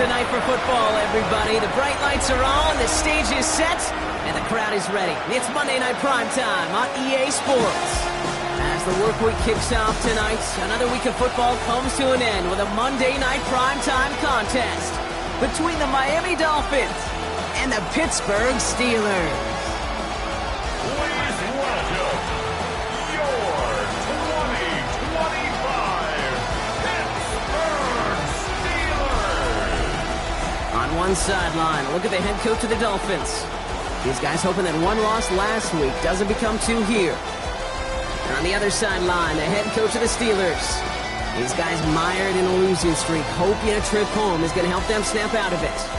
tonight for football, everybody. The bright lights are on, the stage is set, and the crowd is ready. It's Monday Night Primetime on EA Sports. As the work week kicks off tonight, another week of football comes to an end with a Monday Night Primetime contest between the Miami Dolphins and the Pittsburgh Steelers. Please welcome your 2025 Pittsburgh Steelers. On one sideline, look at the head coach of the Dolphins. These guys hoping that one loss last week doesn't become two here. And on the other sideline, the head coach of the Steelers. These guys mired in a losing streak, hoping a trip home is going to help them snap out of it.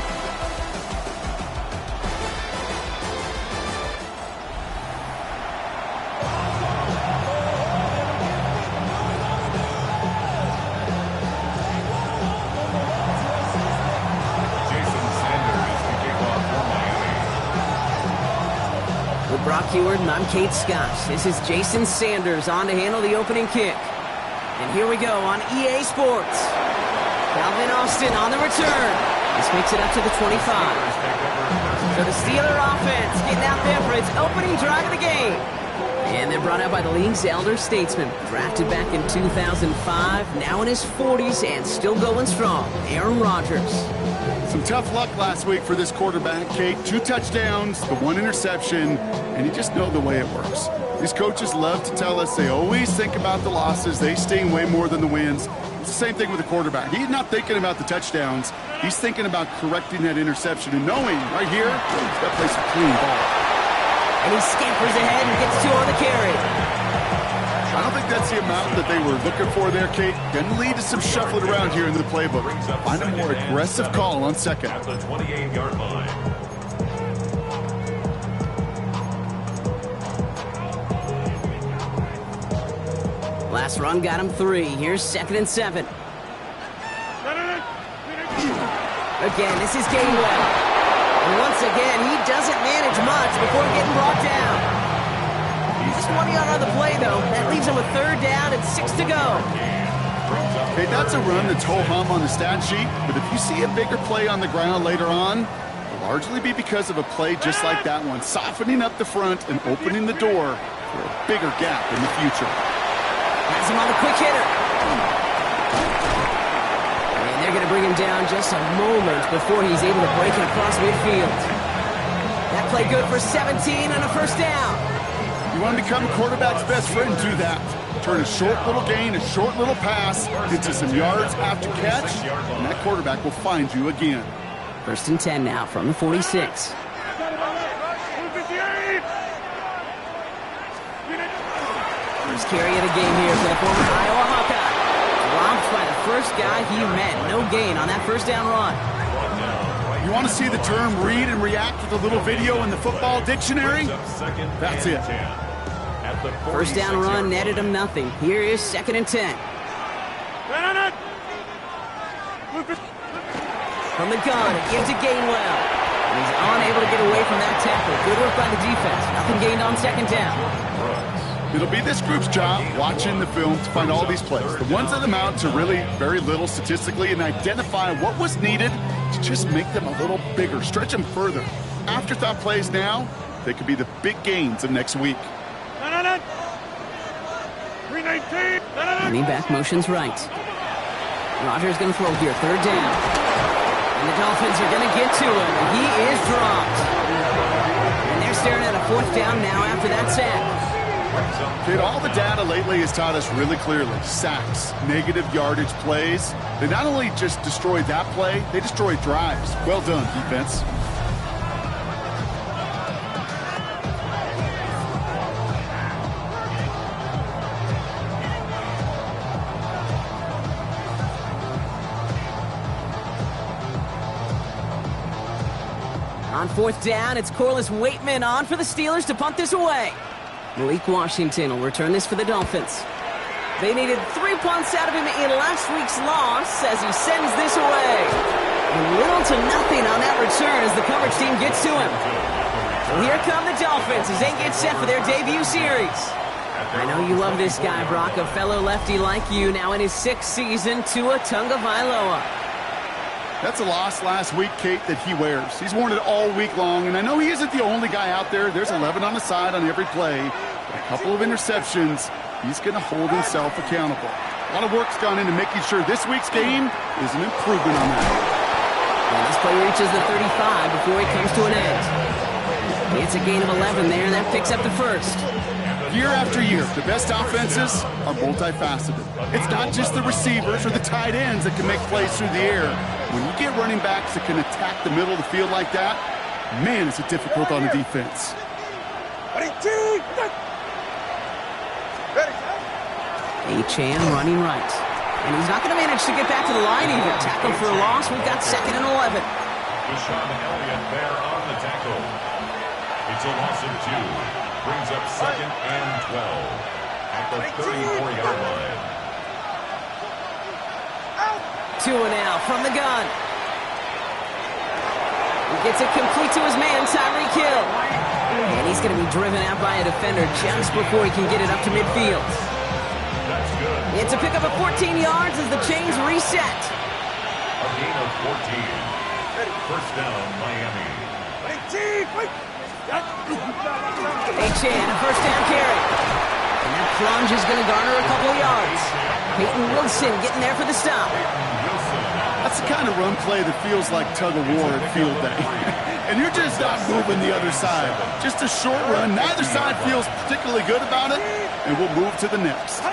Brock Heward, and I'm Kate Scott. This is Jason Sanders on to handle the opening kick. And here we go on EA Sports. Calvin Austin on the return. This makes it up to the 25. So the Steeler offense getting out there for its opening drive of the game. And they're brought out by the league's elder statesman. Drafted back in 2005, now in his 40s and still going strong. Aaron Rodgers. Some tough luck last week for this quarterback, Kate. 2 touchdowns, the 1 interception, and you just know the way it works. These coaches love to tell us they always think about the losses. They sting way more than the wins. It's the same thing with the quarterback. He's not thinking about the touchdowns. He's thinking about correcting that interception and knowing right here, he's got to play some clean ball. And he scampers ahead and gets 2 on the carry. I don't think that's the amount that they were looking for there, Kate. Going to lead to some shuffling around here in the playbook. Find a more aggressive call on second. At the 28-yard line. Last run got him 3. Here's 2nd and 7. Again, this is Gainwell. And once again, he doesn't manage much before getting brought down. Just 1 yard on the play, though. That leaves him with 3rd down and 6 to go. Hey, that's a run that's ho-hum on the stat sheet, but if you see a bigger play on the ground later on, it'll largely be because of a play just like that one, softening up the front and opening the door for a bigger gap in the future. Has him on the quick hitter. And they're going to bring him down just a moment before he's able to break it across midfield. That play good for 17 and a 1st down. You want to become a quarterback's best friend, do that. Turn a short little gain, a short little pass into some yards after catch, and that quarterback will find you again. 1st and 10 now from the 46. First carry of the game here for the former Iowa Hawkeye. Dropped by the first guy he met. No gain on that 1st down run. You want to see the term read and react with a little video in the football dictionary? That's it. 1st down run netted him nothing. Here is 2nd and 10. From the gun, gives to Gainwell. And he's unable to get away from that tackle. Good work by the defense. Nothing gained on 2nd down. It'll be this group's job, watching the film, to find all these plays. The ones that amount to really very little statistically, and identify what was needed to just make them a little bigger, stretch them further. Afterthought plays now, they could be the big gains of next week. Running back motions right. Rodgers going to throw here, 3rd down. And the Dolphins are going to get to him. He is dropped. And they're staring at a 4th down now after that sack. Kid, all the data lately has taught us really clearly, sacks, negative yardage plays, they not only just destroy that play, they destroy drives. Well done, defense. On 4th down, it's Corliss Waitman on for the Steelers to punt this away. Malik Washington will return this for the Dolphins. They needed 3 punts out of him in last week's loss as he sends this away. And little to nothing on that return as the coverage team gets to him. So here come the Dolphins as they get set for their debut series. I know you love this guy, Brock, a fellow lefty like you, now in his 6th season, Tua Tagovailoa. That's a loss last week, Kate, that he wears. He's worn it all week long, and I know he isn't the only guy out there. There's 11 on the side on every play. But a couple of interceptions, he's going to hold himself accountable. A lot of work's gone into making sure this week's game is an improvement on that. And this play reaches the 35 before it comes to an end. It's a gain of 11 there, and that picks up the first. Year after year, the best offenses are multifaceted. It's not just the receivers or the tight ends that can make plays through the air. When you get running backs that can attack the middle of the field like that, man, is it difficult on the defense. Achane running right. And he's not going to manage to get back to the line even. Tackle for a loss. We've got 2nd and 11. Deshaun Elliott there on the tackle. It's a loss of 2. Brings up 2nd and 12 at the 34-yard line. 2 now from the gun. He gets it complete to his man, Tyreek Hill. And he's going to be driven out by a defender just before he can get it up to midfield. That's good. It's a pickup of 14 yards as the chains reset. A gain of 14. First down, Miami. Achane, a first down carry. And that plunge is going to garner a couple of yards. Peyton Wilson getting there for the stop. That's the kind of run play that feels like tug-of-war at field day. And you're just not moving the other side. Just a short run. Neither side feels particularly good about it, and we'll move to the next.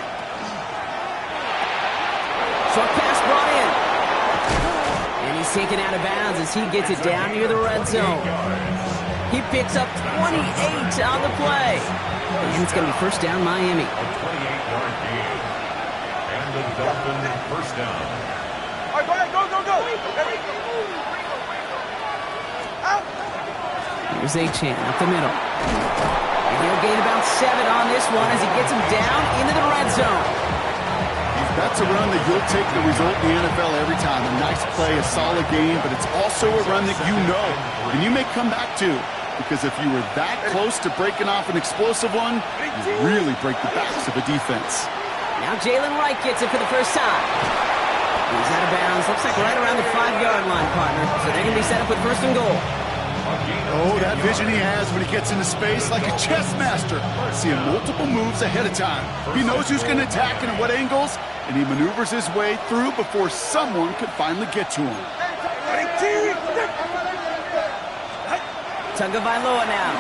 Short pass brought in. And he's taken out of bounds as he gets it down near the red zone. He picks up 28 on the play. And it's going to be first down, Miami. A 28-yard gain. And the Dolphins first down. All right, go ahead, go. Here's Achane up the middle. And he'll gain about 7 on this one as he gets him down into the red zone. That's a run that you'll take the result in the NFL every time. A nice play, a solid game, but it's also a run that you know and you may come back to. Because if you were that close to breaking off an explosive one, you really break the backs of a defense. Now Jalen Wright gets it for the first time. He's out of bounds. Looks like right around the 5-yard line, partner. So they're going to be set up with first and goal. Oh, that vision he has when he gets into space like a chess master. Seeing multiple moves ahead of time. He knows who's going to attack and at what angles, and he maneuvers his way through before someone can finally get to him. Tagovailoa now.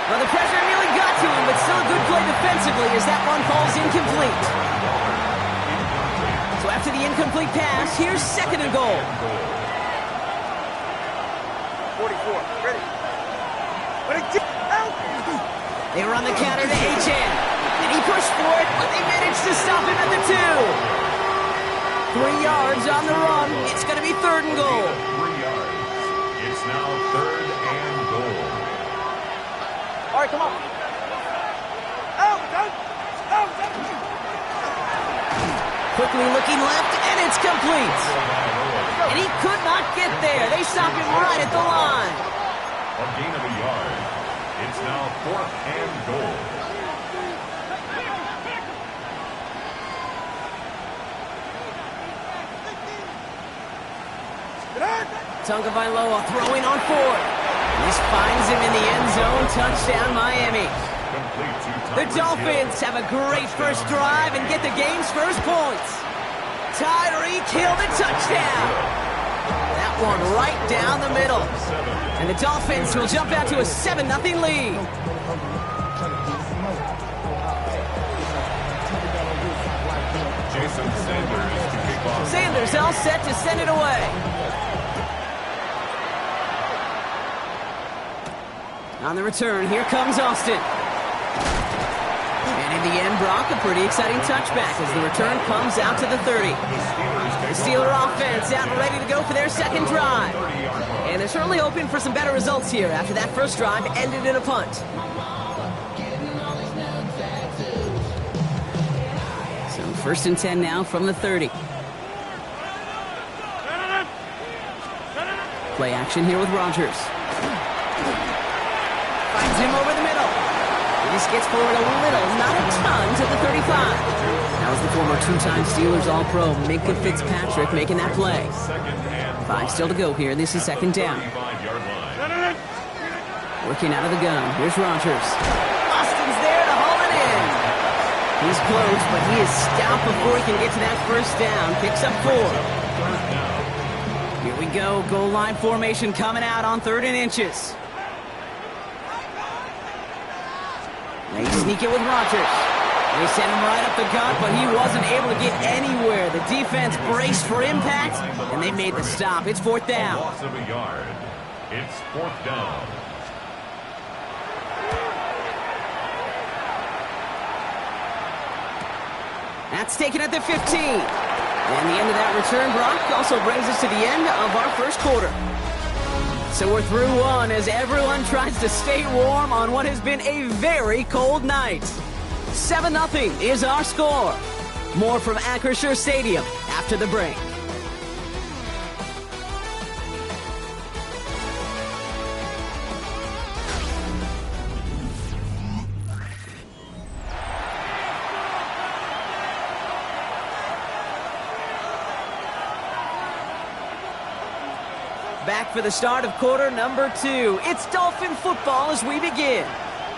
Well, the pressure nearly got to him, but still a good play defensively as that one falls incomplete. So after the incomplete pass, here's 2nd and goal. 44, ready. They run the counter to Achane. And he pushed for it, but they managed to stop him at the 2. 3 yards on the run. It's going to be 3rd and goal. 3 yards. It's now 3rd and goal. All right, come on. Quickly looking left, and it's complete. And he could not get there. They stop him right at the line. A gain of a yard. It's now 4th and goal. Tagovailoa throwing on 4th. This finds him in the end zone. Touchdown, Miami. The Dolphins have a great first drive and get the game's first points. Tyreek Hill, the touchdown. That one right down the middle. And the Dolphins will jump out to a 7-0 lead. Jason Sanders to kick off. Sanders all set to send it away. On the return, here comes Austin. And in the end, Brock, a pretty exciting touchback as the return comes out to the 30. The Steeler offense out and ready to go for their second drive. And they're certainly hoping for some better results here after that first drive ended in a punt. So 1st and 10 now from the 30. Play action here with Rodgers. Finds him over the middle. This gets forward a little, not a ton, to the 35. That was the former two-time Steelers All-Pro Minkah Fitzpatrick making that play. 5 still to go here. This is second down. Working out of the gun. Here's Rodgers. Austin's there to haul it in. He's close, but he is stopped before he can get to that first down. Picks up 4. Here we go. Goal line formation coming out on 3rd and inches. They sneak it with Rodgers. They sent him right up the gut, but he wasn't able to get anywhere. The defense braced for impact, and they made the stop. It's 4th down. Loss of a yard. It's 4th down. That's taken at the 15. And the end of that return, Brock, also brings us to the end of our first quarter. So we're through one as everyone tries to stay warm on what has been a very cold night. 7-0 is our score. More from Acrisure Stadium after the break. Back for the start of quarter number 2. It's Dolphin football as we begin.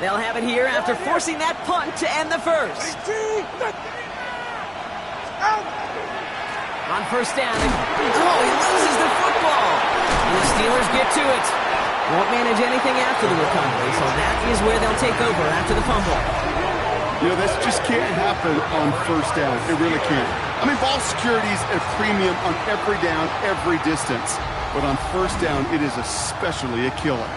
They'll have it here after forcing that punt to end the first. On first down, he loses the football. And the Steelers get to it. Won't manage anything after the recovery, so that is where they'll take over after the fumble. You know, this just can't happen on first down. It really can't. I mean, ball security is a premium on every down, every distance. But on first down, it is especially a killer.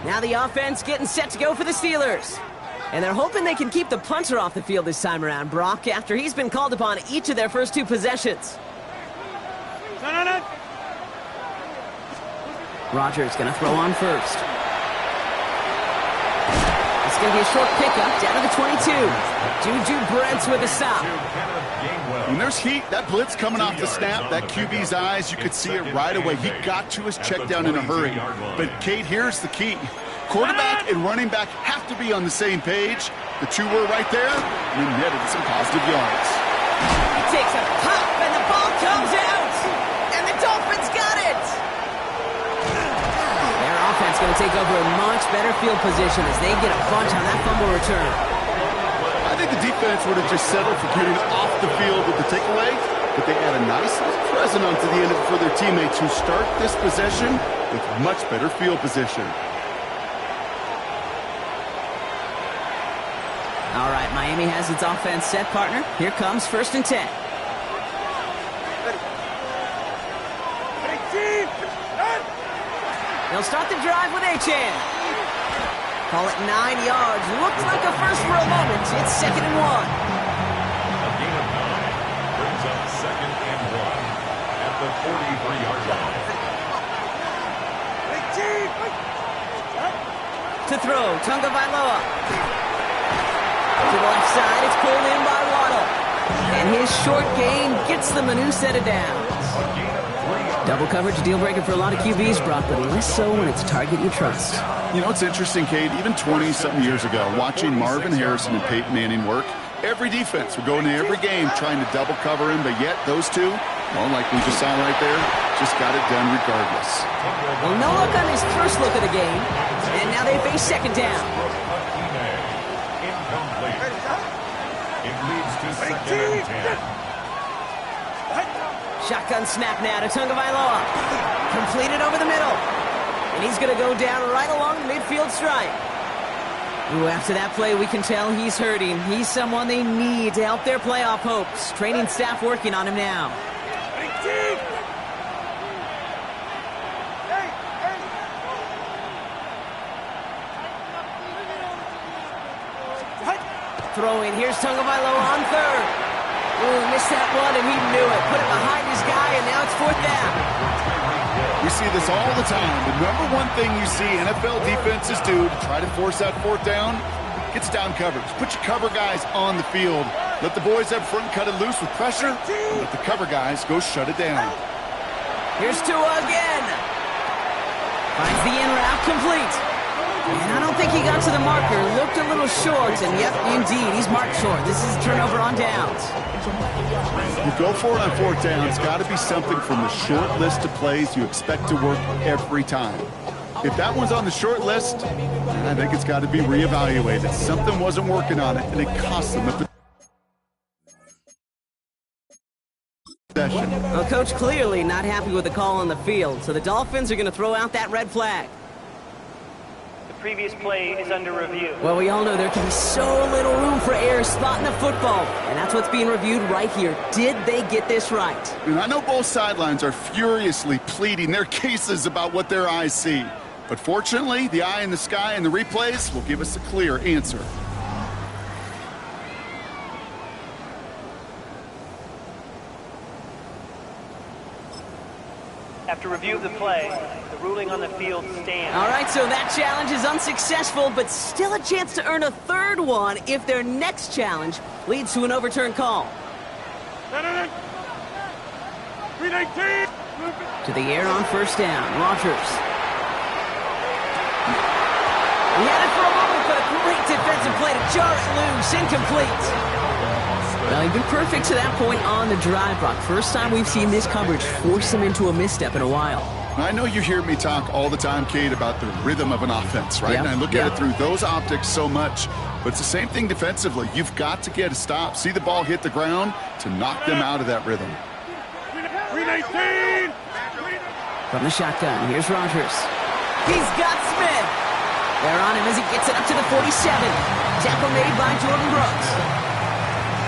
Now the offense getting set to go for the Steelers. And they're hoping they can keep the punter off the field this time around, Brock, after he's been called upon each of their first 2 possessions. Rodgers going to throw on first. It's going to be a short pickup down to the 22. Juju Brents with a stop. When there's heat, that blitz coming off the snap, that QB's eyes, you could see it right away. He got to his check down in a hurry. But, Kate, here's the key. Quarterback and running back have to be on the same page. The 2 were right there, and he netted some positive yards. He takes a pop, and the ball comes out. And the Dolphins got it. Their offense going to take over a much better field position as they get a bunch on that fumble return. I think the defense would have just settled for getting off the field with the takeaway, but they add a nice little present onto the end of it for their teammates who start this possession with much better field position. All right, Miami has its offense set, partner. Here comes 1st and 10. They'll start the drive with Achane. Call it 9 yards. Looks like a first for a moment. It's 2nd and 1. A gain of 9 brings up 2nd and 1 at the 43-yard line. To throw, Tunga Vailoa. To the left side, it's pulled in by Waddle. And his short gain gets them a new set of downs. Double coverage, deal breaker for a lot of QBs, Brock, but less so when it's a target you trust. You know, it's interesting, Kate, even 20-something years ago, watching Marvin Harrison and Peyton Manning work, every defense would go into every game trying to double cover him, but yet those 2, well, like we just saw right there, just got it done regardless. Well, no look on his first look of the game, and now they face 2nd down. Incomplete. It leads to 2nd and 10. Shotgun snap now to Tunga Vailoa. Completed over the middle. And he's going to go down right along the midfield stripe. Ooh, after that play, we can tell he's hurting. He's someone they need to help their playoff hopes. Training staff working on him now. Throwing. Here's Tunga Vailoa on 3rd. Ooh, missed that one, and he knew it. Put it behind his guy, and now it's 4th down. We see this all the time. The number one thing you see NFL defenses do to try to force that 4th down, gets down coverage. Put your cover guys on the field. Let the boys up front cut it loose with pressure, and let the cover guys go shut it down. Here's Tua again. Finds the in route complete. And I don't think he got to the marker. Looked a little short, and yep, indeed, he's marked short. This is a turnover on downs. You go for it on fourth down. It's got to be something from the short list of plays you expect to work every time. If that one's on the short list, I think it's got to be reevaluated. Something wasn't working on it, and it cost them a possession. Well, Coach clearly not happy with the call on the field, so the Dolphins are going to throw out that red flag. The previous play is under review. Well, we all know there can be so little room for error spotting the football, and that's what's being reviewed right here. Did they get this right? And I know both sidelines are furiously pleading their cases about what their eyes see. But fortunately, the eye in the sky and the replays will give us a clear answer. After review of the play, the ruling on the field stands. All right, so that challenge is unsuccessful, but still a chance to earn a third one if their next challenge leads to an overturned call. To the air on first down, Rodgers. He had it for a moment, but a great defensive play to jar it loose, incomplete. Well, he'd been perfect to that point on the drive, Brock. First time we've seen this coverage force him into a misstep in a while. I know you hear me talk all the time, Kate, about the rhythm of an offense, right? Yep. And I look at it through those optics so much. But it's the same thing defensively. You've got to get a stop, see the ball hit the ground to knock them out of that rhythm. From the shotgun, here's Rodgers. He's got Smith. They're on him as he gets it up to the 47. Tackle made by Jordan Brooks.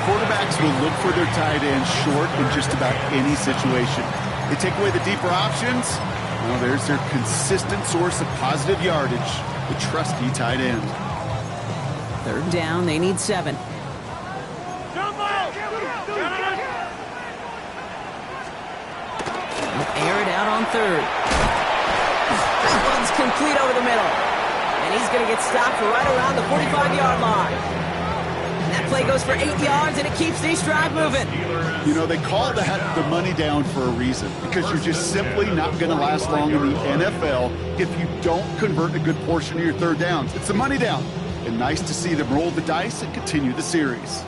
Quarterbacks will look for their tight end short in just about any situation. They take away the deeper options. Well, there's their consistent source of positive yardage, the trusty tight end. Third down, they need 7. Air it out on third. That one's complete over the middle. And he's going to get stopped right around the 45-yard line. That play goes for 8 yards, and it keeps this drive moving. You know, they call that the money down for a reason, because you're just simply not going to last long in the NFL if you don't convert a good portion of your third downs. It's the money down. And nice to see them roll the dice and continue the series.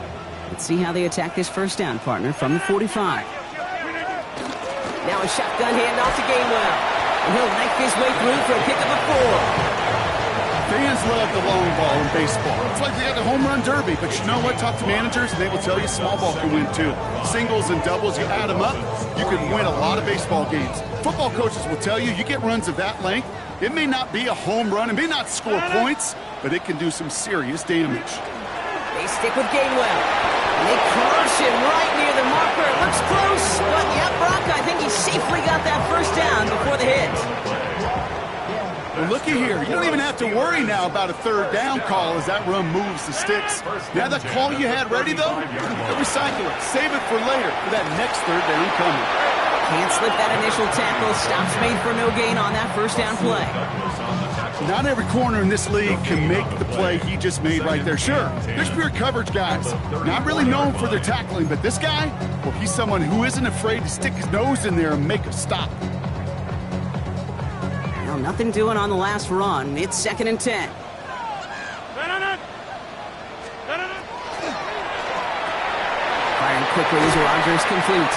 Let's see how they attack this first down, partner, from the 45. Now a shotgun handoff to Gainwell. And he'll knife his way through for a pickup of 4. Fans love the long ball in baseball. It's like they got the home run derby. But you know what? Talk to managers, and they will tell you small ball can win too. Singles and doubles, you add them up, you can win a lot of baseball games. Football coaches will tell you, you get runs of that length, it may not be a home run, it may not score points, but it can do some serious damage. They stick with Gainwell. And they crush him right near the marker. It looks close, but yep, Brock, I think he safely got that first down before the hit. Well, looky here. You don't even have to worry now about a third down call as that run moves the sticks. Now that call you had ready, though, recycle it. Save it for later for that next third down coming. Can't slip that initial tackle. Stops made for no gain on that first down play. Not every corner in this league can make the play he just made right there. Sure, there's pure coverage guys. Not really known for their tackling, but this guy, well, he's someone who isn't afraid to stick his nose in there and make a stop. Well, nothing doing on the last run. It's 2nd and 10. Firing quickly as Rodgers complete.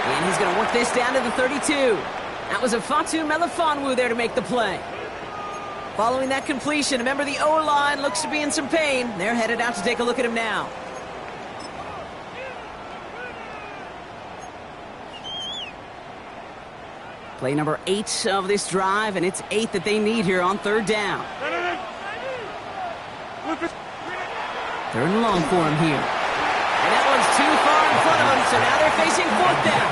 And he's going to work this down to the 32. That was a Fatu Melifonwu there to make the play. Following that completion, remember the O-line looks to be in some pain. They're headed out to take a look at him now. Play number 8 of this drive, and it's 8 that they need here on third down. Third and long for him here. And that one's too far in front of him, so now they're facing 4th down.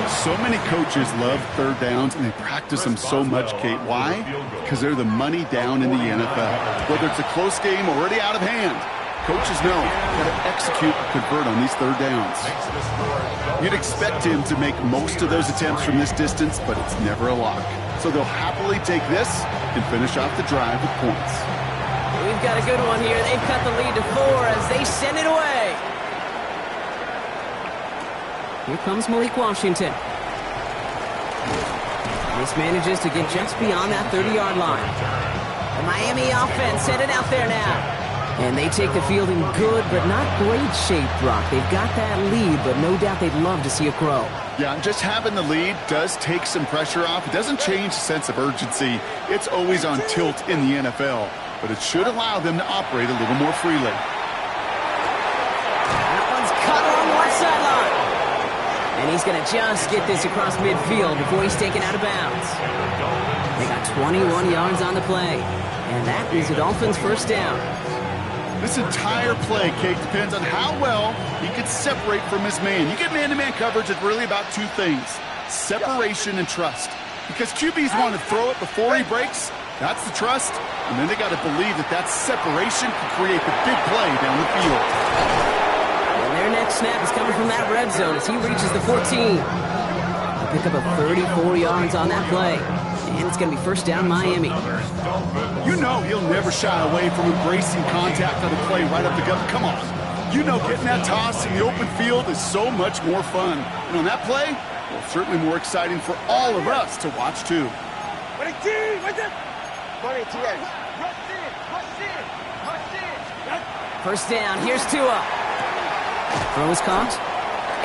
So many coaches love third downs, and they practice them so much, Kate. Why? Because they're the money down in the NFL. Whether it's a close game already out of hand, coaches know how to execute and convert on these third downs. You'd expect him to make most of those attempts from this distance, but it's never a lock. So they'll happily take this and finish off the drive with points. We've got a good one here. They've cut the lead to 4 as they send it away. Here comes Malik Washington. This manages to get just beyond that 30-yard line. The Miami offense headed out there now. And they take the field in good but not great shape, Brock. They've got that lead, but no doubt they'd love to see it grow. Yeah, just having the lead does take some pressure off. It doesn't change the sense of urgency. It's always on tilt in the NFL, but it should allow them to operate a little more freely. That one's cut on one sideline. And he's going to just get this across midfield before he's taken out of bounds. They got 21 yards on the play, and that is the Dolphins' first down. This entire play, Kate, depends on how well he can separate from his man. You get man-to-man coverage, it's really about two things, separation and trust. Because QBs want to throw it before he breaks, that's the trust, and then they got to believe that that separation can create the big play down the field. And their next snap is coming from that red zone as he reaches the 14. They'll pick up a 34 yards on that play. And it's going to be first down Miami. You know he'll never shy away from embracing contact on the play right up the gut. Come on. You know getting that toss in the open field is so much more fun. And on that play, well, certainly more exciting for all of us to watch too. First down, here's Tua. Throw is caught.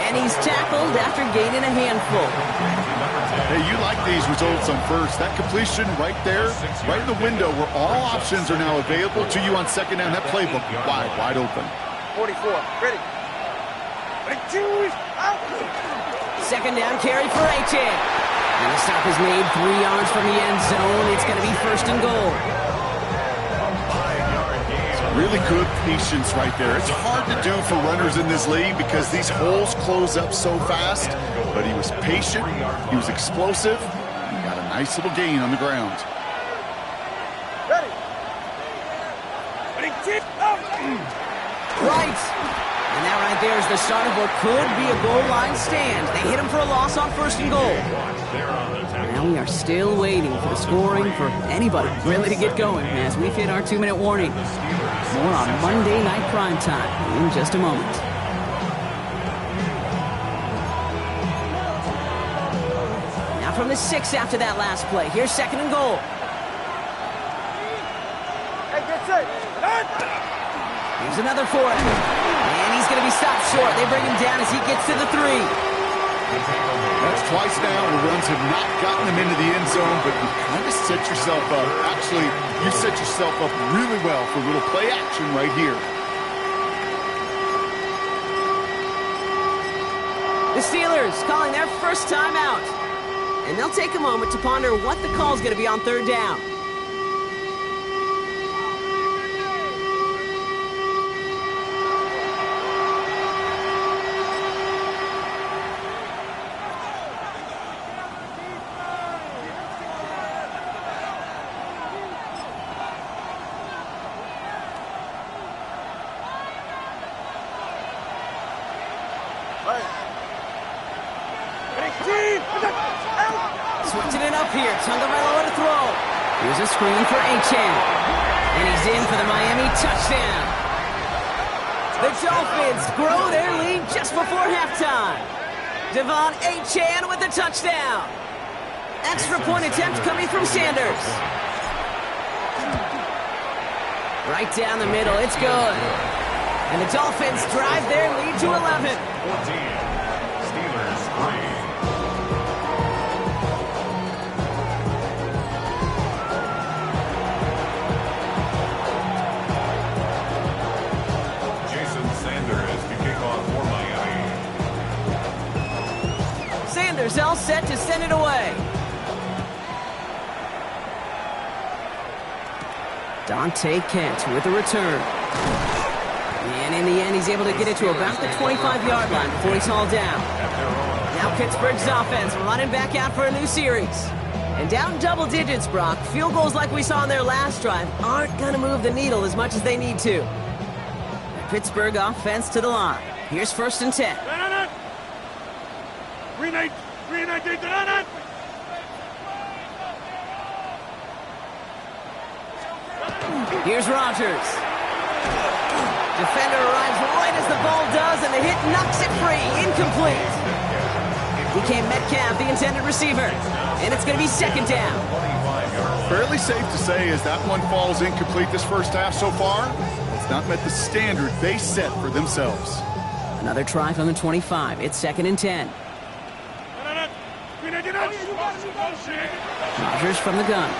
And he's tackled after gaining a handful. Hey, you like these results on first. That completion right there, right in the window where all options are now available to you on second down. That playbook wide open. 44, ready. Second down carry for Achane. And the stop is made 3 yards from the end zone. It's going to be first and goal. Really good patience right there. It's hard to do for runners in this league because these holes close up so fast. But he was patient, he was explosive, and he got a nice little gain on the ground. Ready. Right. And that right there is the start of what could be a goal line stand. They hit him for a loss on first and goal. Now we are still waiting for the scoring for anybody really to get going as we've hit our 2-minute warning. More on Monday Night Primetime in just a moment. Now from the 6 after that last play. Here's second and goal. Hey, get set. Here's another for him. And he's going to be stopped short. They bring him down as he gets to the 3. That's twice now where runs have not gotten them into the end zone, but you kind of set yourself up. Actually, you set yourself up really well for a little play action right here. The Steelers calling their first time out. And they'll take a moment to ponder what the call is going to be on third down. Switching it up here. Tagovailoa to throw. Here's a screen for Achane. And he's in for the Miami touchdown. The Dolphins grow their lead just before halftime. Devon Achane with the touchdown. Extra point attempt coming from Sanders. Right down the middle. It's good. And the Dolphins drive their lead to 11. 14. Steelers 3. Sanders all set to send it away. Dante Kent with a return. And in the end, he's able to get it to about the 25-yard line before he's hauled down. Now Pittsburgh's offense running back out for a new series. And down double digits, Brock. Field goals like we saw in their last drive aren't going to move the needle as much as they need to. The Pittsburgh offense to the line. Here's first and 10. Here's Rodgers. Defender arrives right as the ball does, and the hit knocks it free. Incomplete. DK Metcalf, the intended receiver. And it's going to be second down. Fairly safe to say as that one falls incomplete this first half so far, it's not met the standard they set for themselves. Another try from the 25. It's second and 10. Rodgers from the gun.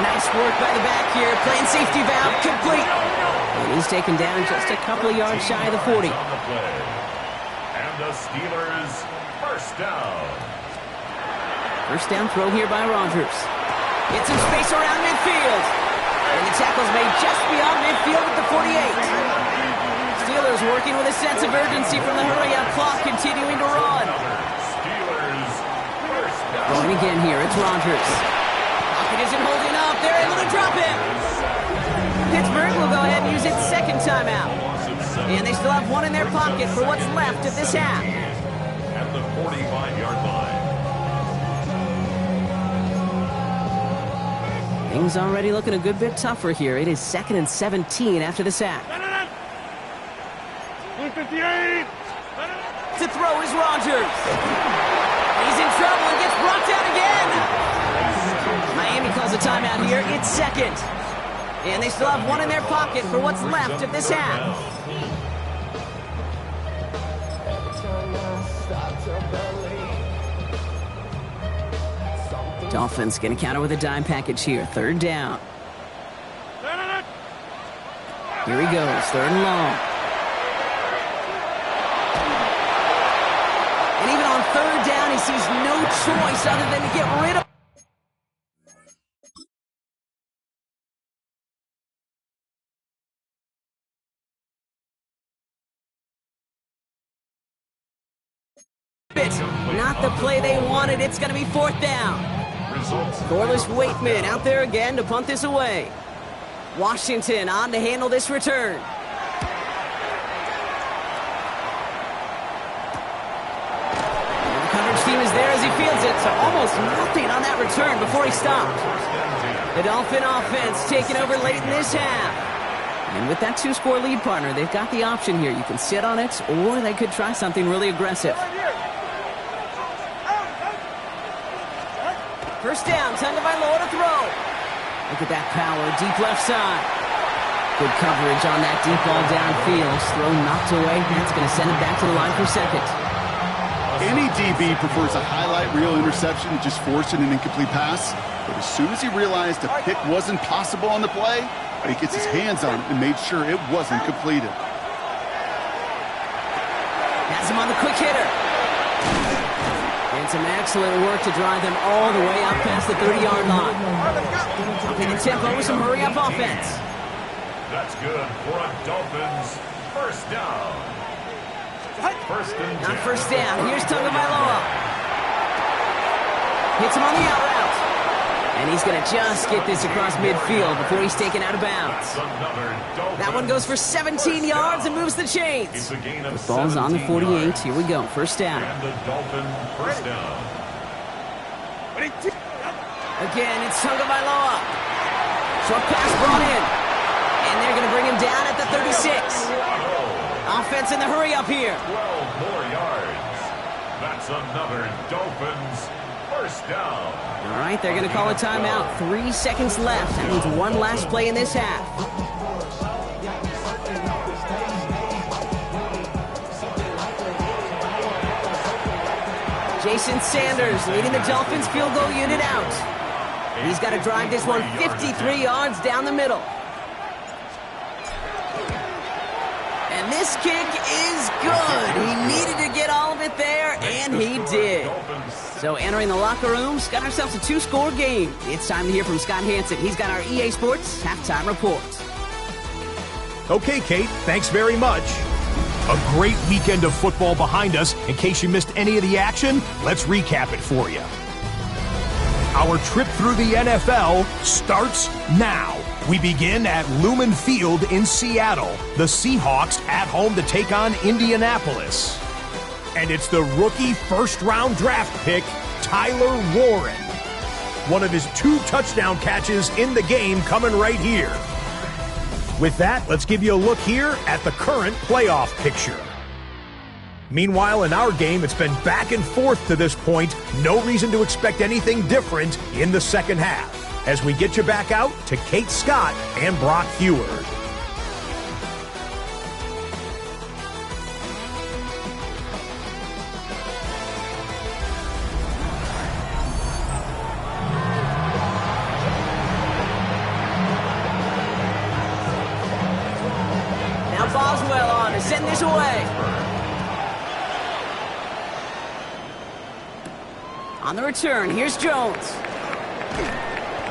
Nice work by the back here. Playing safety valve complete. And he's taken down just a couple of yards shy of the 40. And the Steelers first down. First down throw here by Rodgers. Gets some space around midfield. And the tackle's made just beyond midfield at the 48. Steelers working with a sense of urgency from the hurry-up clock, continuing to run. Steelers first down. Going again here, it's Rodgers. Pocket isn't holding up. They're able to drop him. Pittsburgh will go ahead and use its second timeout. And they still have one in their pocket for what's left of this half. At the 45-yard line. Things already looking a good bit tougher here. It is second and 17 after the sack. To throw is Rodgers. He's in trouble and gets brought down again. Miami calls a timeout here. It's second. And they still have one in their pocket for what's left of this half. Dolphins going to counter with a dime package here. Third down. Here he goes. Third and long. And even on third down, he sees no choice other than to get rid of it. Not the play they wanted. It's going to be fourth down. Corliss Waitman out there again to punt this away. Washington on to handle this return. And the coverage team is there as he fields it, so almost nothing on that return before he stopped. The Dolphin offense taking over late in this half. And with that two-score lead, partner, they've got the option here. You can sit on it, or they could try something really aggressive. First down, Tagovailoa to throw. Look at that power, deep left side. Good coverage on that deep ball downfield. Throw knocked away. That's going to send it back to the line for second. Any DB prefers a highlight reel interception to just forcing an incomplete pass. But as soon as he realized a pick wasn't possible on the play, he gets his hands on it and made sure it wasn't completed. Has him on the quick hitter. And some excellent work to drive them all the way up past the 30-yard line. Upping the tempo with some hurry-up offense. That's good for a Dolphins first down. First and 10. Not first down. Here's Tagovailoa. Hits him on the out route. And he's going to just get this across midfield before he's taken out of bounds. That one goes for 17 yards and moves the chains. The ball's on the 48. Here we go. First down. And the Dolphin first down. Again, it's Tagovailoa. Short pass brought in. And they're going to bring him down at the 36. Offense in the hurry up here. 12 more yards. That's another Dolphins first down. All right, they're going to call a timeout. 3 seconds left. That means one last play in this half. Jason Sanders leading the Dolphins field goal unit out. He's got to drive this one 53 yards down the middle. And this kick is good. He needed to get all of it there, and he did. So entering the locker rooms, got ourselves a two-score game. It's time to hear from Scott Hanson. He's got our EA Sports halftime report. Okay, Kate, thanks very much. A great weekend of football behind us. In case you missed any of the action, let's recap it for you. Our trip through the NFL starts now. We begin at Lumen Field in Seattle. The Seahawks at home to take on Indianapolis. And it's the rookie first-round draft pick, Tyler Warren. One of his 2 touchdown catches in the game coming right here. With that, let's give you a look here at the current playoff picture. Meanwhile, in our game, it's been back and forth to this point. No reason to expect anything different in the second half. As we get you back out to Kate Scott and Brock Huard. Now Boswell on to send this away. On the return, here's Jones.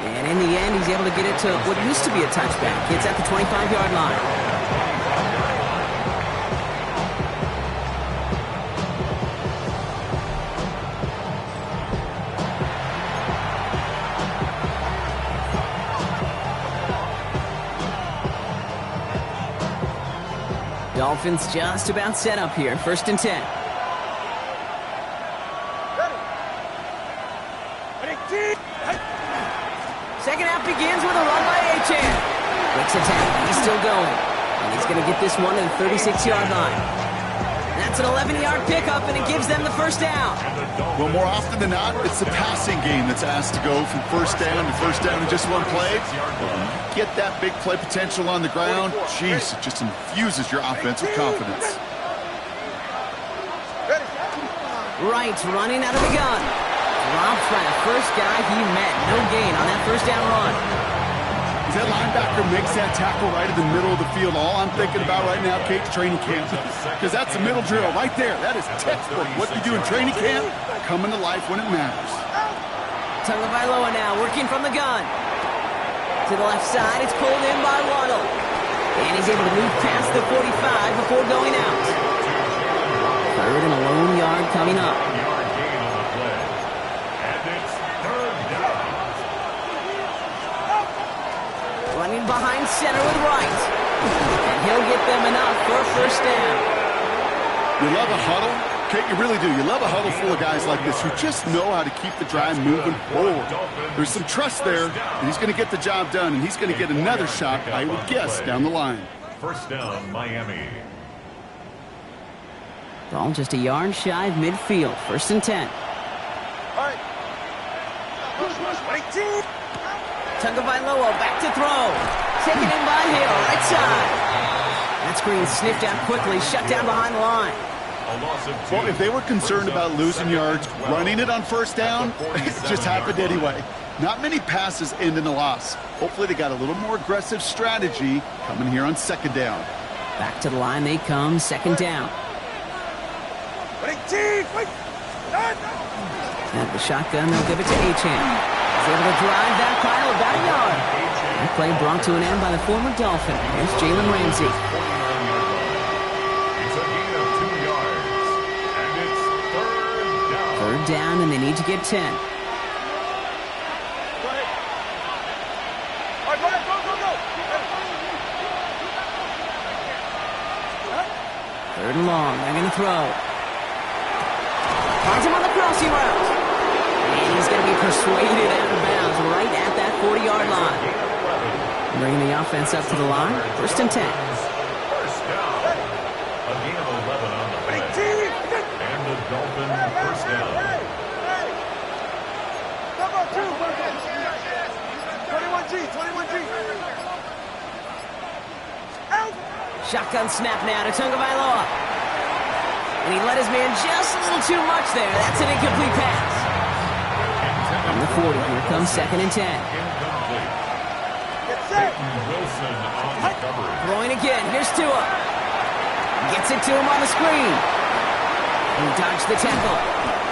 And in the end, he's able to get it to what used to be a touchback. It's at the 25-yard line. Dolphins just about set up here. 1st and 10. Second half begins with a run by Achane. Quick's attack. He's still going. And he's going to get this one to the 36-yard line. That's an 11-yard pickup, and it gives them the first down. Well, more often than not, it's the passing game that's asked to go from first down in just one play. Get that big play potential on the ground. Jeez, it just infuses your offense with confidence. Wright running out of the gun. Dropped by the first guy he met. No gain on that first down run. As that linebacker makes that tackle right in the middle of the field, all I'm thinking about right now, Kate's training camp. Because that's a middle drill right there. That is textbook. What you do in training camp, coming to life when it matters. Tagovailoa now working from the gun. To the left side, it's pulled in by Waddle. And he's able to move past the 45 before going out. 3rd and a lone yard coming up. Running behind center with Wright. And he'll get them enough for a first down. You love a huddle? Kate, you really do. You love a huddle full of guys like this who just know how to keep the drive moving forward. There's some trust there, and he's going to get the job done, and he's going to get another shot, I would guess, down the line. First down, Miami. Ball just a yard shy of midfield. 1st and 10. Tagovailoa back to throw. Taken in by Hill, right side. That screen sniffed out quickly, shut down behind the line. Well, if they were concerned about losing yards, running it on first down, it just happened anyway. Not many passes end in a loss. Hopefully they got a little more aggressive strategy coming here on 2nd down. Back to the line they come, 2nd down. At the shotgun, they'll give it to Achane. He's able to drive that pile about a yard. That play brought to an end by the former Dolphin. Here's Jalen Ramsey. It's a gain of 2 yards. And it's 3rd down. 3rd down, and they need to get 10. Third and long. They're going to throw. Finds him on the crossing route. And he's going to be persuaded out of bounds right at that 40-yard line. Bringing the offense up to the line. 1st and 10. First down. A gain of 11 on the play. And the Dolphin first down. 21G. Shotgun snap now to Tagovailoa. And he let his man just a little too much there. That's an incomplete pass. On the 40, here comes 2nd and 10. Incomplete. Wilson on the coverage. Throwing again. Here's Tua. Gets it to him on the screen. He dodged the tackle.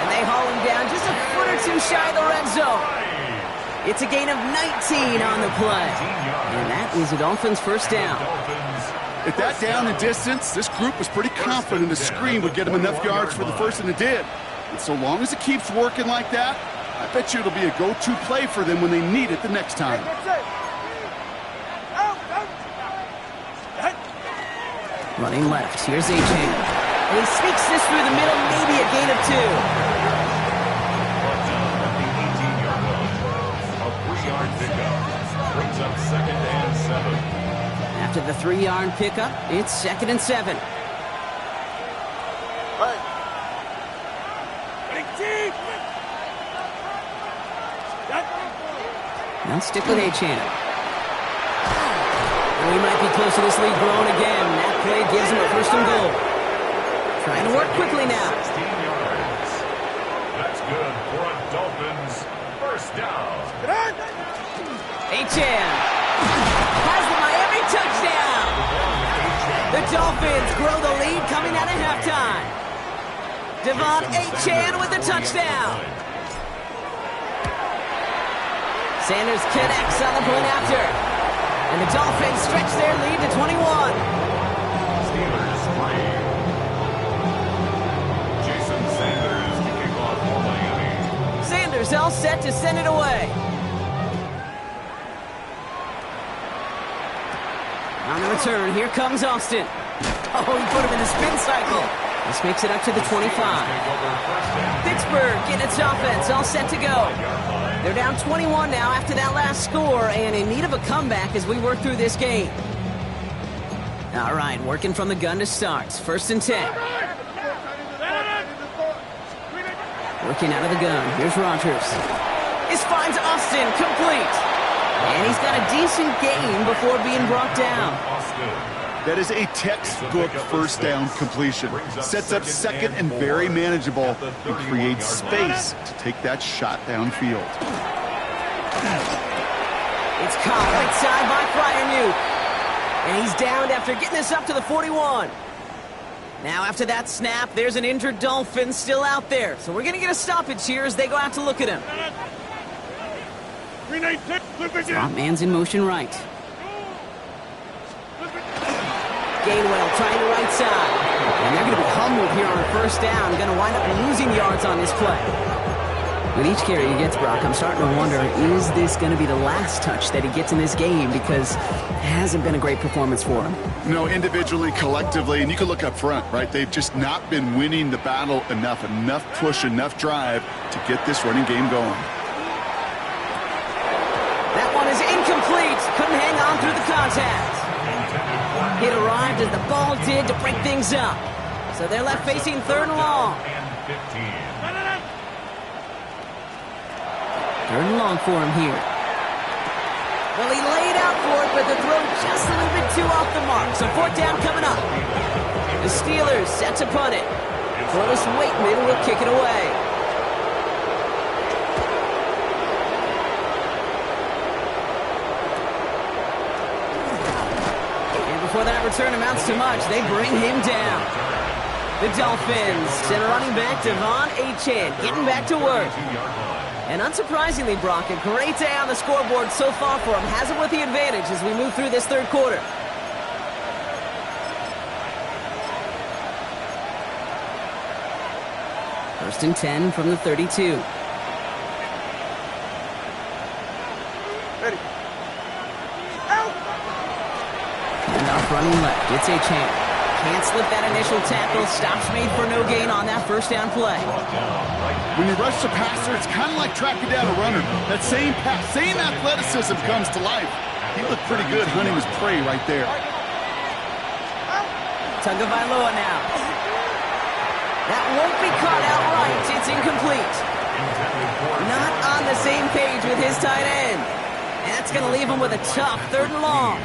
And they haul him down just a foot or two shy of the red zone. It's a gain of 19 on the play. And that is the Dolphins' first down. At that down and distance, this group was pretty confident the screen would get them enough yards for the first, and it did. And so long as it keeps working like that, I bet you it'll be a go-to play for them when they need it the next time. Running left. Here's Achane. And he sneaks this through the middle, maybe a gain of 2. A 3-yard pickup brings up 2nd and 7. After the 3-yard pickup, it's 2nd and 7. All right. Now stick with Achane. And we might be close to this lead growing again. That play gives him a first and goal. Trying to work quickly now. 16 yards. That's good for a Dolphins first down. Achane has the Miami touchdown. The Dolphins grow the lead coming out of halftime. Devon Achane with the touchdown. Sanders connects on the point after. And the Dolphins stretch their lead to 21. Steelers 3. Jason Sanders to kick off for Miami. Sanders all set to send it away. On the return, here comes Austin. Oh, he put him in the spin cycle. This makes it up to the 25. Pittsburgh getting its offense all set to go. They're down 21 now after that last score and in need of a comeback as we work through this game. All right, working from the gun to start. First and 10. Working out of the gun. Here's Rodgers. This finds Austin complete. And he's got a decent gain before being brought down. That is a textbook first down completion. Sets up second and very manageable and creates space to take that shot downfield. It's caught right side by Freiermuth. And he's downed after getting this up to the 41. Now after that snap, there's an injured Dolphin still out there. So we're going to get a stoppage here as they go out to look at him. Front man's in motion right. Gainwell trying the right side. And they're going to be humbled here on first down. Going to wind up losing yards on this play. With each carry he gets, Brock, I'm starting to wonder, is this going to be the last touch that he gets in this game? Because it hasn't been a great performance for him. No, individually, collectively, and you can look up front, right? They've just not been winning the battle enough push, enough drive to get this running game going. That one is incomplete. Couldn't hang on through the contact. It arrived as the ball did to break things up. So they're left facing third and long. Third and long for him here. Well, he laid out for it, but the throw just a little bit too off the mark. So fourth down coming up. The Steelers set to punt it. Clovis Waitman will kick it away. Before that return amounts to much, they bring him down. The Dolphins send a running back, Devon Achane, getting back to work. And unsurprisingly, Brock, a great day on the scoreboard so far for him. Has him with the advantage as we move through this third quarter. First and 10 from the 32. Ready. Enough running left. It's Achane. Can't slip that initial tackle. Stops made for no gain on that first down play. When you rush the passer, it's kind of like tracking down a runner. That same pass, same athleticism comes to life. He looked pretty good hunting his prey right there. Tagovailoa now. That won't be caught outright. It's incomplete. Not on the same page with his tight end. And that's going to leave him with a tough third and long.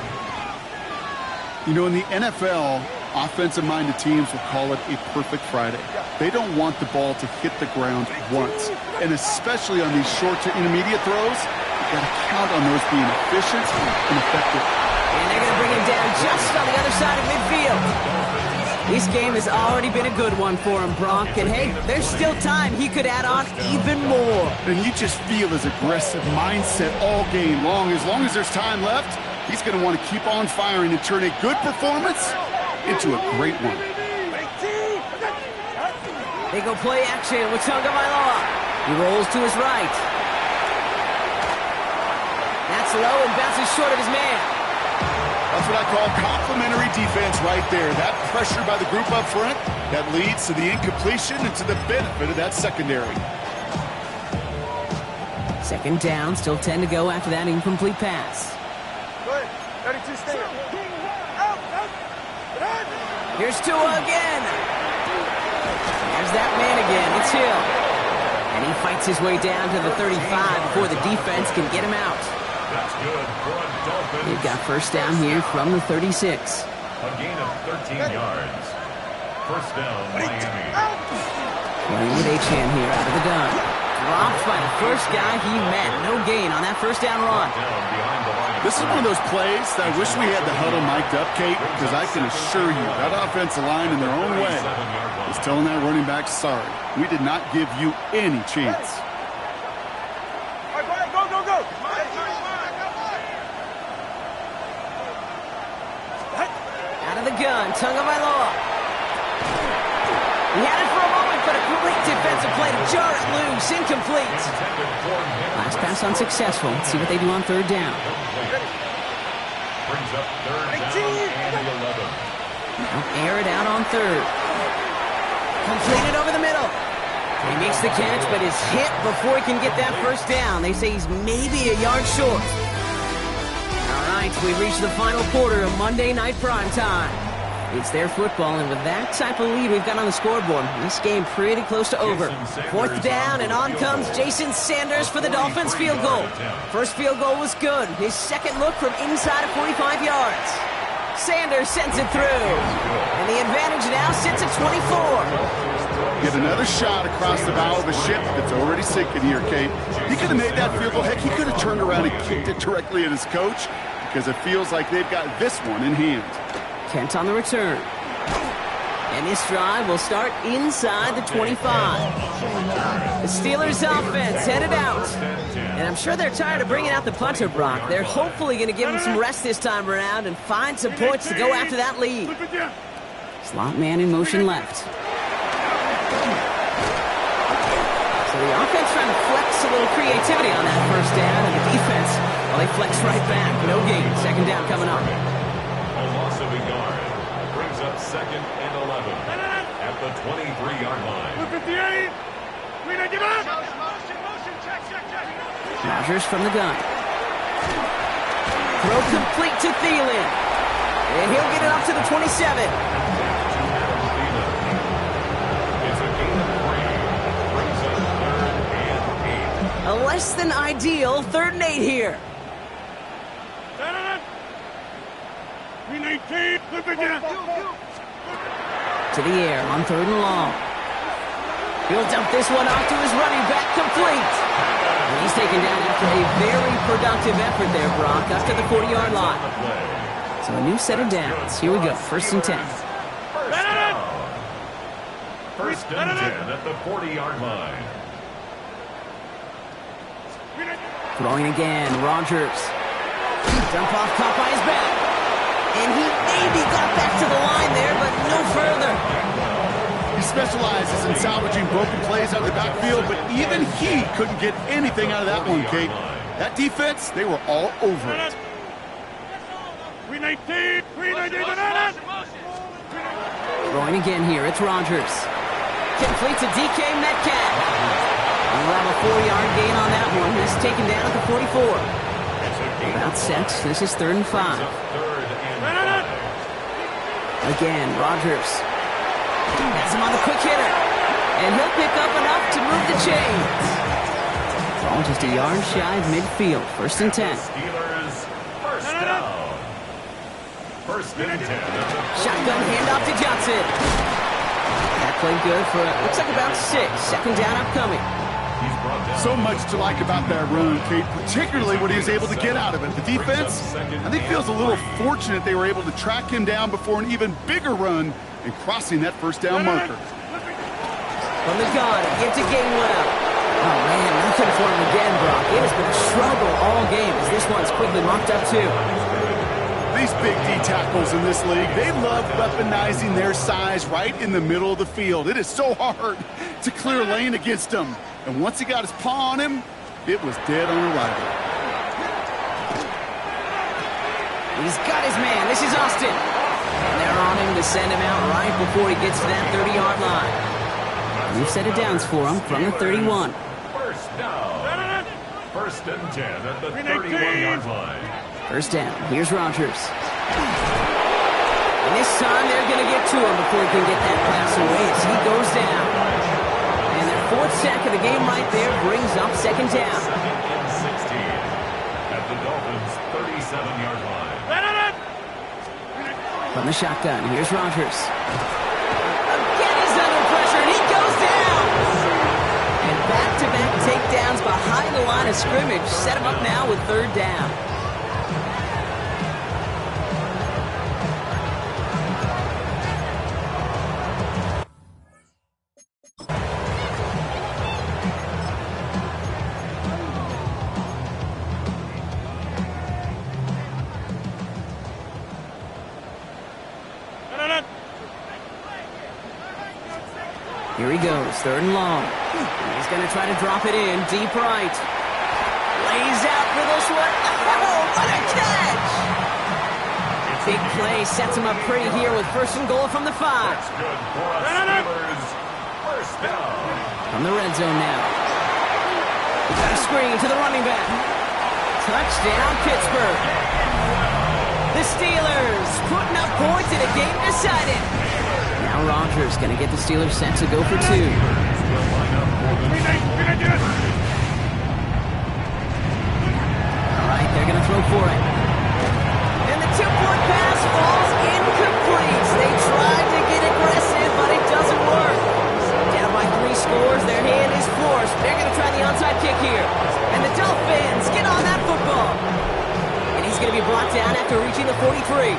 You know, in the NFL, offensive-minded teams will call it a perfect Friday. They don't want the ball to hit the ground once. And especially on these short to intermediate throws, you've got to count on those being efficient and effective. And they're going to bring him down just on the other side of midfield. This game has already been a good one for him, Brock. And hey, there's still time. He could add on even more. And you just feel his aggressive mindset all game long. As long as there's time left, he's going to want to keep on firing and turn a good performance into a great one. They go play action with Tagovailoa. He rolls to his right. That's low and bounces short of his man. That's what I call complimentary defense right there. That pressure by the group up front, that leads to the incompletion and to the benefit of that secondary. Second down, still 10 to go after that incomplete pass. Good. 32 stay. Out. Here's Tua again. There's that man again. It's Hill. And he fights his way down to the 35 before the defense can get him out. That's good for a Dolphins. They've got first down here from the 36. A gain of 13 yards. First down, Miami. Playing with Achane here out of the gun. Dropped by the first guy he met. No gain on that first down run. Down behind the line. This is one of those plays that I wish we had the huddle mic'd up, Kate, because I can assure you that offensive line in their own way is telling that running back, sorry, we did not give you any chance. All right, go, go, go. Out of the gun, Tagovailoa. He had it for a moment, but a great defensive play to jar it loose. Incomplete. Last pass unsuccessful. Let's see what they do on third down. Brings up third down and 11. Now air it out on third. Completed over the middle. He makes the catch, but is hit before he can get that first down. They say he's maybe a yard short. All right, we've reached the final quarter of Monday Night Primetime. It's their football, and with that type of lead we've got on the scoreboard, this game pretty close to over. Fourth down, and on comes Jason Sanders for the Dolphins field goal. First field goal was good. His second look from inside of 45 yards. Sanders sends it through, and the advantage now sits at 24. Get another shot across the bow of a ship that's already sinking here, Kate. He could have made that field goal. Heck, he could have turned around and kicked it directly at his coach because it feels like they've got this one in hand. Kent on the return. And this drive will start inside the 25. The Steelers offense headed out. And I'm sure they're tired of bringing out the punter, Brock. They're hopefully going to give him some rest this time around and find some points to go after that lead. Slot man in motion left. So the offense trying to flex a little creativity on that first down, and the defense, well, they flex right back. No gain. Second down coming up. A loss of a yard. Brings up second and 11 at the 23-yard line. 58. We don't give up. Rodgers from the gun. Throw complete to Thielen. And he'll get it up to the 27. It's a gain of 3. Brings up third and 8. A less than ideal 3rd and 8 here. To the air on 3rd and long. He'll dump this one off to his running back, complete. And he's taken down after a very productive effort there, Brock, up to the 40-yard line. So a new set of downs. Here we go, 1st and 10. First and 10 at the 40-yard line. Throwing again, Rodgers. Dump off, caught by his back. And he maybe got back to the line there, but no further. He specializes in salvaging broken plays out of the backfield, but even he couldn't get anything out of that one, Kate. That defense, they were all over it. Throwing again here, it's Rodgers. Complete to DK Metcalf. We'll have a 4-yard gain on that one. He's taken down at the 44. About set. This is 3rd and 5. Again, Rodgers. Has him on the quick hitter. And he'll pick up enough to move the chains. Ball just a yard shy of midfield. 1st and 10. Steelers first down. First and 10. Shotgun handoff to Johnson. That played good for, looks like about 6. Second down upcoming. So much to like about that run, Kate, particularly what he was able to get out of it. The defense, I think, feels a little fortunate they were able to track him down before an even bigger run and crossing that first down marker. From the gun, get to Gainwell. Oh, man, nothing for him again, Brock. It has been a struggle all game as this one's quickly mocked up, too. These big D tackles in this league, they love weaponizing their size right in the middle of the field. It is so hard to clear lane against them. And once he got his paw on him, it was dead on arrival. He's got his man. This is Austin. And they're on him to send him out right before he gets to that 30-yard line. New set of downs for him from the 31. First down. First and 10 at the 31-yard line. First down. Here's Rodgers. And this time they're going to get to him before he can get that pass away as he goes down. And their 4th sack of the game right there brings up second down. Second and 16 at the Dolphins. From the shotgun, here's Rodgers. Again, he's under pressure, and he goes down! And back-to-back takedowns behind the line of scrimmage set him up now with third down. Here he goes, third and long. He's going to try to drop it in, deep right. Lays out for this one. Oh, what a catch! Big play sets him up pretty here with first and goal from the 5. That's good for us Steelers. First down. From the red zone now. Got a screen to the running back. Touchdown, Pittsburgh. The Steelers putting up points in a game decided. Now Rodgers going to get the Steelers set to go for 2. All right, they're going to throw for it. And the 2-point pass falls incomplete. They tried to get aggressive, but it doesn't work. Down by 3 scores, their hand is forced. They're going to try the onside kick here. And the Dolphins get on that football. And he's going to be brought down after reaching the 43.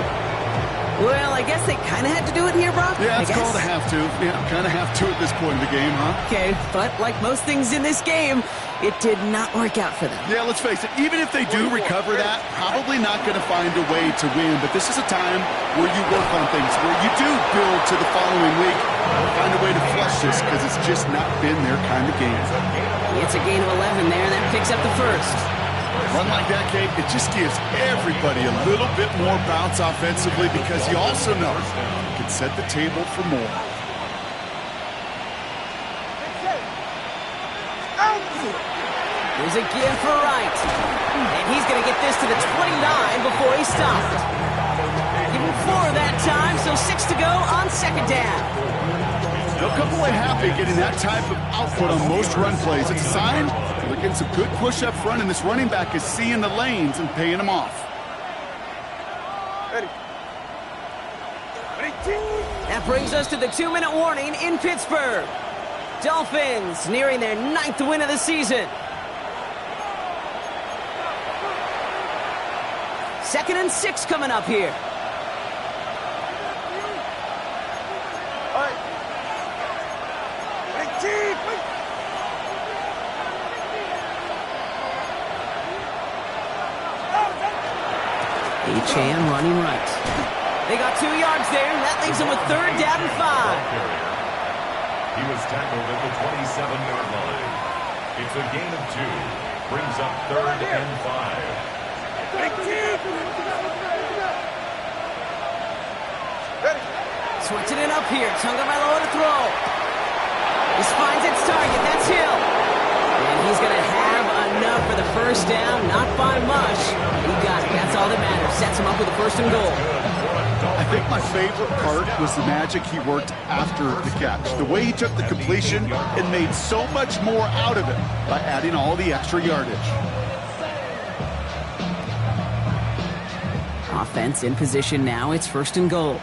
Well, I guess they kind of had to do it here, Brock. Yeah, it's called a have to. Yeah, kind of have to at this point in the game, huh? Okay, but like most things in this game, it did not work out for them. Yeah, let's face it, even if they do recover that, probably not going to find a way to win. But this is a time where you work on things, where you do build to the following week, find a way to flush this, because it's just not been their kind of game. It's a gain of 11 there, and that picks up the first. Run like that, Kate, it just gives everybody a little bit more bounce offensively, because you also know you can set the table for more. There's a give for Wright. And he's going to get this to the 29 before he stopped. Give him 4 that time, so 6 to go on second down. They'll come away happy getting that type of output on most run plays. It's a sign they're getting some good push up front, and this running back is seeing the lanes and paying them off. That brings us to the 2-minute warning in Pittsburgh. Dolphins nearing their 9th win of the season. 2nd and 6 coming up here. Achane running right. They got 2 yards there, and that leaves them with 3rd down and 5. He was tackled at the 27-yard line. It's a gain of 2. Brings up 3rd and 5. Switching it up here. Tagovailoa to throw. This finds its target. That's Hill. And he's going to have enough for the first down. Not by much. He got it. That's all that matters. Sets him up with a 1st and goal. I think my favorite part was the magic he worked after the catch. The way he took the completion and made so much more out of it by adding all the extra yardage. Offense in position now. It's 1st and goal.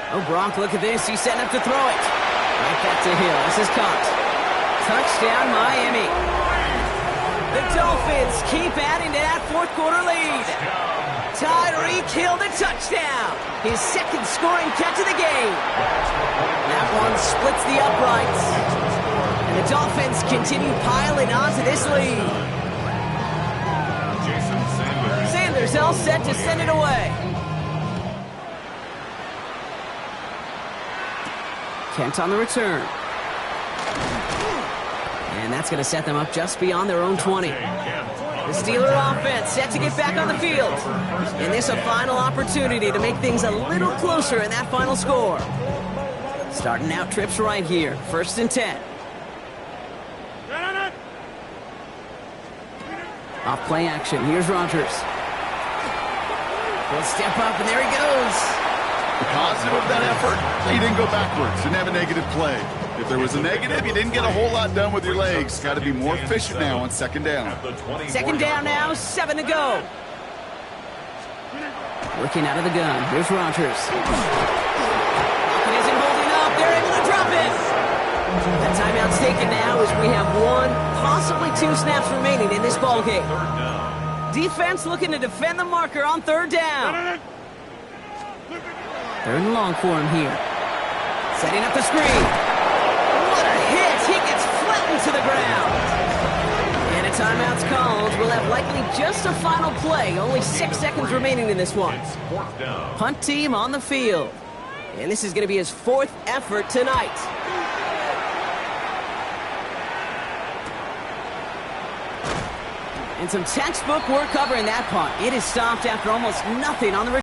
Oh, Gronk, look at this. He's setting up to throw it. Right back to Hill. This is caught. Touchdown, Miami. The Dolphins keep adding to that 4th quarter lead. Tyreek Hill the touchdown. His 2nd scoring catch of the game. That one splits the uprights. And the Dolphins continue piling onto this lead. Jason Sanders. Sanders all set to send it away. Kent on the return. And that's going to set them up just beyond their own 20. The Steeler offense set to get back on the field. And this a final opportunity to make things a little closer in that final score. Starting out trips right here. 1st and 10. Off play action. Here's Rodgers. He'll step up, and there he goes. The positive of that effort, he didn't go backwards, didn't have a negative play. If there was a negative, you didn't get a whole lot done with your legs. Got to be more efficient now on second down. Second down now, 7 to go. Working out of the gun. Here's Rodgers. Falcon isn't holding up. They're able to drop it. That timeout's taken now as we have 1, possibly 2 snaps remaining in this ballgame. Defense looking to defend the marker on third down. Third and long for him here. Setting up the screen. What a hit. He gets flattened to the ground. And a timeout's called. We'll have likely just a final play. Only 6 seconds remaining in this one. Punt team on the field. And this is going to be his 4th effort tonight. And some textbook work covering that punt. It is stopped after almost nothing on the